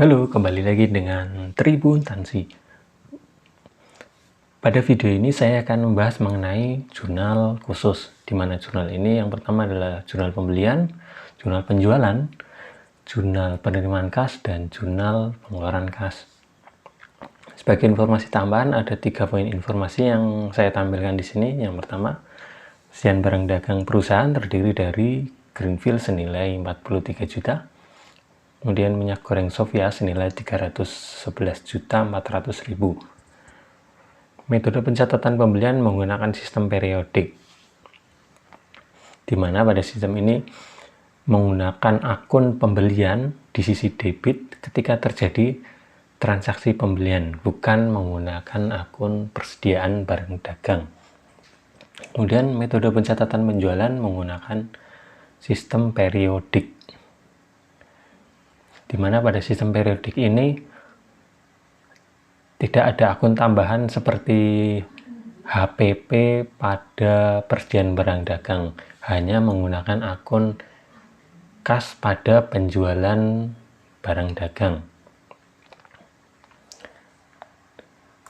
Halo, kembali lagi dengan Tribun Tansi. Pada video ini saya akan membahas mengenai jurnal khusus, di mana jurnal ini yang pertama adalah jurnal pembelian, jurnal penjualan, jurnal penerimaan kas, dan jurnal pengeluaran kas. Sebagai informasi tambahan, ada 3 poin informasi yang saya tampilkan di sini. Yang pertama, sian barang dagang perusahaan terdiri dari Greenfield senilai 43 juta, kemudian minyak goreng Sofia senilai 311.400.000. Metode pencatatan pembelian menggunakan sistem periodik, di mana pada sistem ini menggunakan akun pembelian di sisi debit ketika terjadi transaksi pembelian, bukan menggunakan akun persediaan barang dagang. Kemudian metode pencatatan penjualan menggunakan sistem periodik, di mana pada sistem periodik ini tidak ada akun tambahan seperti HPP pada persediaan barang dagang, hanya menggunakan akun kas pada penjualan barang dagang.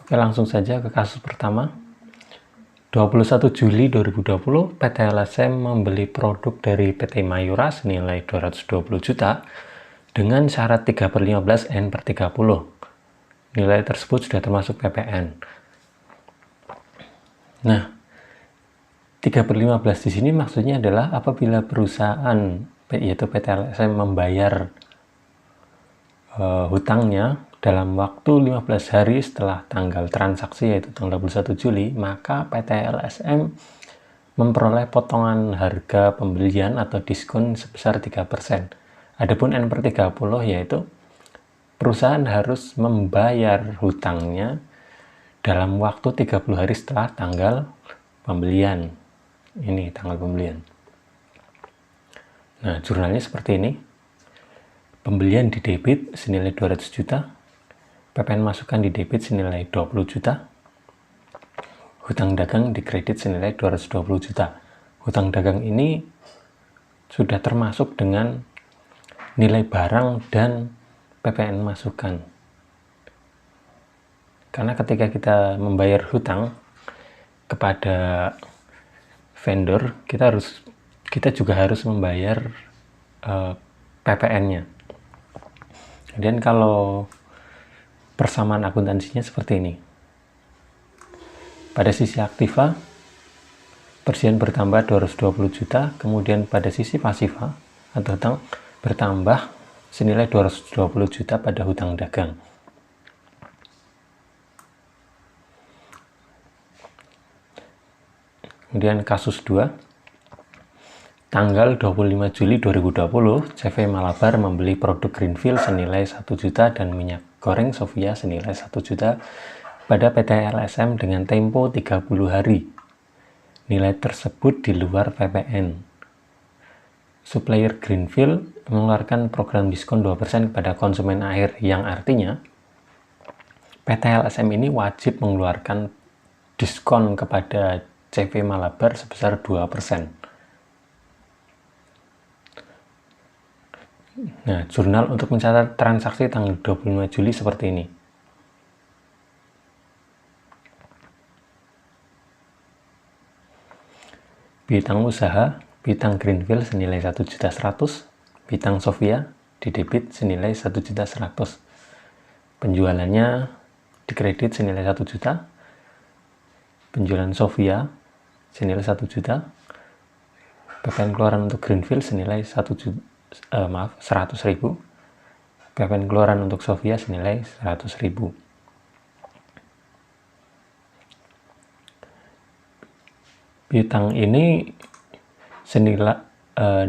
Oke, langsung saja ke kasus pertama. 21 Juli 2020, PT LSM membeli produk dari PT Mayura senilai 220 juta dengan syarat 3/15 N/30. Nilai tersebut sudah termasuk PPN. Nah, 3/15 di sini maksudnya adalah apabila perusahaan yaitu PT LSM membayar hutangnya dalam waktu 15 hari setelah tanggal transaksi yaitu tanggal 21 Juli, maka PT LSM memperoleh potongan harga pembelian atau diskon sebesar 3%. Adapun N/30 yaitu perusahaan harus membayar hutangnya dalam waktu 30 hari setelah tanggal pembelian. Ini tanggal pembelian. Nah, jurnalnya seperti ini. Pembelian di debit senilai 200 juta. PPN masukan di debit senilai 20 juta. Hutang dagang di kredit senilai 220 juta. Hutang dagang ini sudah termasuk dengan nilai barang dan PPN masukan. Karena ketika kita membayar hutang kepada vendor, kita juga harus membayar PPN-nya. Kemudian kalau persamaan akuntansinya seperti ini. Pada sisi aktiva, persediaan bertambah 220 juta, kemudian pada sisi pasiva atau hutang bertambah senilai 220 juta pada hutang dagang. Kemudian kasus 2, tanggal 25 Juli 2020, CV Malabar membeli produk Greenfield senilai 1 juta dan minyak goreng Sofia senilai 1 juta pada PT LSM dengan tempo 30 hari. Nilai tersebut di luar PPN. Supplier Greenfield mengeluarkan program diskon 2% kepada konsumen akhir, yang artinya PT LSM ini wajib mengeluarkan diskon kepada CV Malabar sebesar 2%. Nah, jurnal untuk mencatat transaksi tanggal 25 Juli seperti ini. Piutang usaha, piutang Greenfield senilai 1.100.000, piutang Sofia di debit senilai 1.100.000. Penjualannya di kredit senilai 1 juta. Penjualan Sofia senilai 1 juta. PPN keluaran untuk Greenfield senilai 100.000. PPN keluaran untuk Sofia senilai 100.000. Piutang ini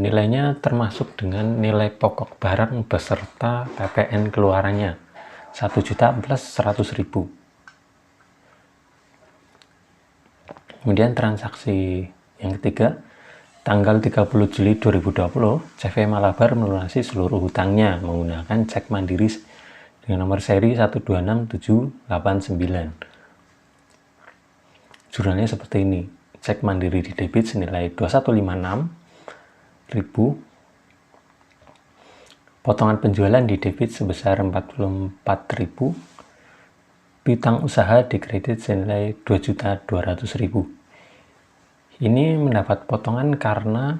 nilainya termasuk dengan nilai pokok barang beserta PPN keluarannya 1 juta plus 100.000. Kemudian transaksi yang ketiga, tanggal 30 Juli 2020, CV Malabar melunasi seluruh hutangnya menggunakan cek mandiri dengan nomor seri 126789. Jurnalnya seperti ini. Cek mandiri di debit senilai 2156.000. Potongan penjualan di debit sebesar 44.000, piutang usaha dikredit senilai 2.200.000. Ini mendapat potongan karena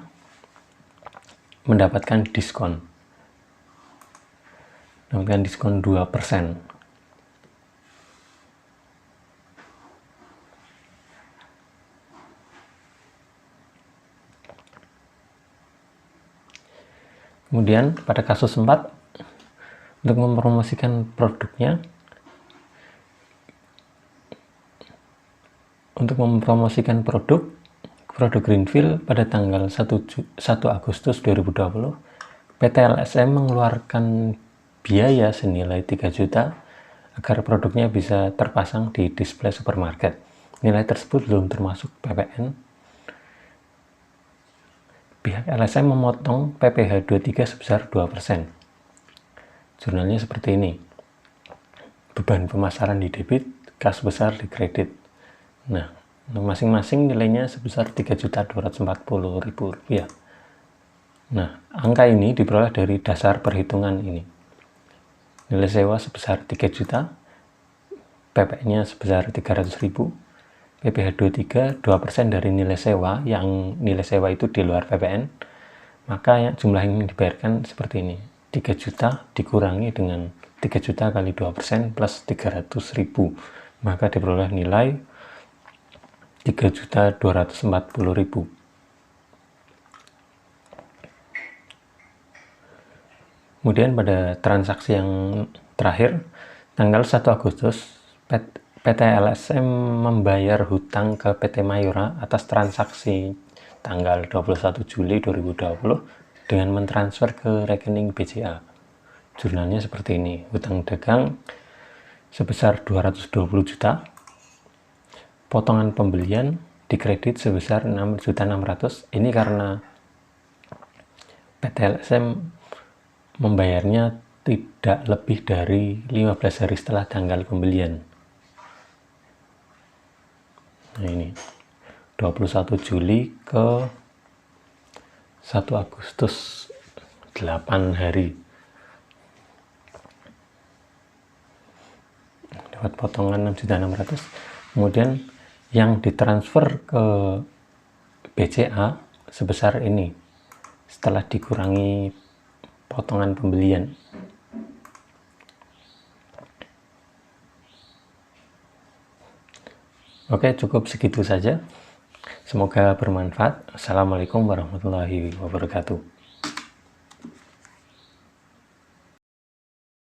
mendapatkan diskon 2%. Kemudian pada kasus 4, untuk mempromosikan produknya, produk Greenfield pada tanggal 1 Agustus 2020, PT LSM mengeluarkan biaya senilai 3 juta agar produknya bisa terpasang di display supermarket. Nilai tersebut belum termasuk PPN. Pihak LSM memotong PPh 23 sebesar 2%. Jurnalnya seperti ini. Beban pemasaran di debit, kas besar di kredit. Nah, masing-masing nilainya sebesar Rp3.240.000. Nah, angka ini diperoleh dari dasar perhitungan ini. Nilai sewa sebesar 3 juta, PPN-nya sebesar 300.000, PPh 23 2% dari nilai sewa, yang nilai sewa itu di luar PPN, maka jumlah yang dibayarkan seperti ini. 3 juta dikurangi dengan 3 juta kali 2% plus 300.000, maka diperoleh nilai 3.240.000. Kemudian pada transaksi yang terakhir, tanggal 1 Agustus, PT LSM membayar hutang ke PT Mayora atas transaksi tanggal 21 Juli 2020 dengan mentransfer ke rekening BCA. Jurnalnya seperti ini. Hutang dagang sebesar 220 juta. Potongan pembelian dikredit sebesar 6.600.000. Ini karena PT LSM membayarnya tidak lebih dari 15 hari setelah tanggal pembelian. Nah, ini 21 Juli ke 1 Agustus, 8 hari. Dapat potongan 6.600.000. Kemudian yang ditransfer ke BCA sebesar ini setelah dikurangi potongan pembelian. Oke, cukup segitu saja. Semoga bermanfaat. Assalamualaikum warahmatullahi wabarakatuh.